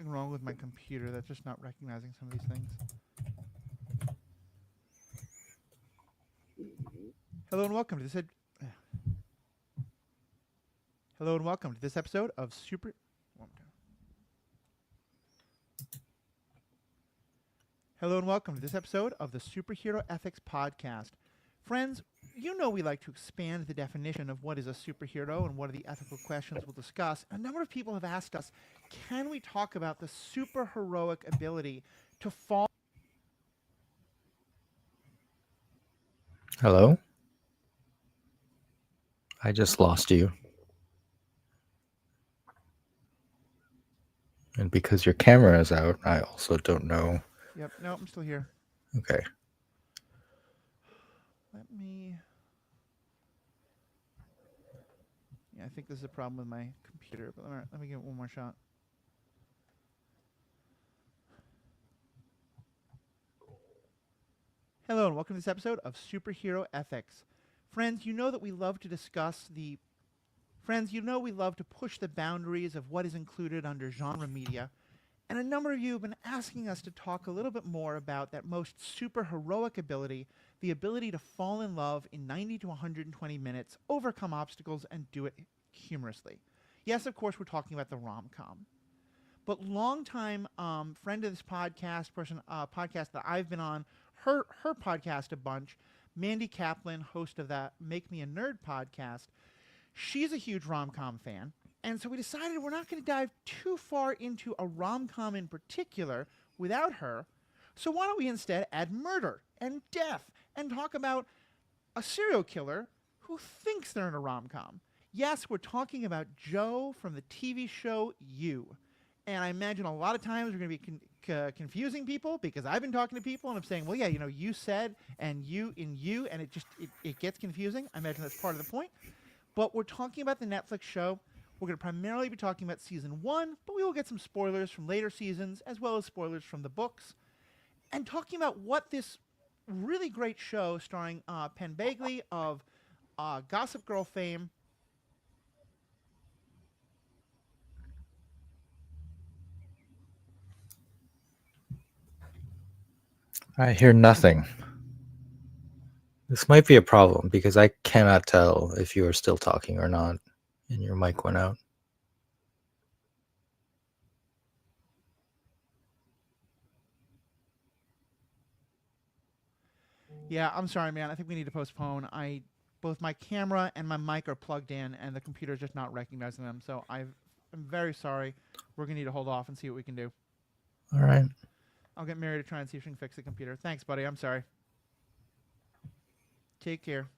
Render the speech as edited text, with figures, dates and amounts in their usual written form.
something wrong with my computer that's just not recognizing some of these things. Hello and welcome to this. Hello and welcome to this episode of Super. Hello and welcome to this episode of the Superhero Ethics Podcast. Friends, you know we like to expand the definition of what is a superhero and what are the ethical questions we'll discuss. A number of people have asked us, can we talk about the super heroic ability to fall? Hello? I just lost you. And because your camera is out, I also don't know. Yep, no, I'm still here. Okay. Let me... Yeah, I think this is a problem with my computer, but let me give it one more shot. Hello and welcome to this episode of Superhero Ethics. Friends, you know that we love to discuss the... Friends, you know we love to push the boundaries of what is included under genre media, and a number of you have been asking us to talk a little bit more about that most super heroic ability, the ability to fall in love in 90 to 120 minutes, overcome obstacles, and do it humorously. Yes, of course, we're talking about the rom-com. But longtime friend of this podcast, podcast that I've been on, her podcast a bunch, Mandy Kaplan, host of that Make Me a Nerd podcast, she's a huge rom-com fan. And so we decided we're not going to dive too far into a rom-com in particular without her. So why don't we instead add murder and death and talk about a serial killer who thinks they're in a rom-com. Yes, we're talking about Joe from the TV show You. And I imagine a lot of times we're going to be confusing people because I've been talking to people and I'm saying, well, yeah, you know, you said and you in you, and it gets confusing. I imagine that's part of the point. But we're talking about the Netflix show. We're going to primarily be talking about season 1, but we will get some spoilers from later seasons as well as spoilers from the books. And talking about what this really great show starring Penn Badgley of Gossip Girl fame. I hear nothing. This might be a problem because I cannot tell if you are still talking or not, and your mic went out. Yeah, I'm sorry, man. I think we need to postpone. Both my camera and my mic are plugged in, and the computer is just not recognizing them. So I'm very sorry. We're going to need to hold off and see what we can do. All right. I'll get Mary to try and see if she can fix the computer. Thanks, buddy. I'm sorry. Take care.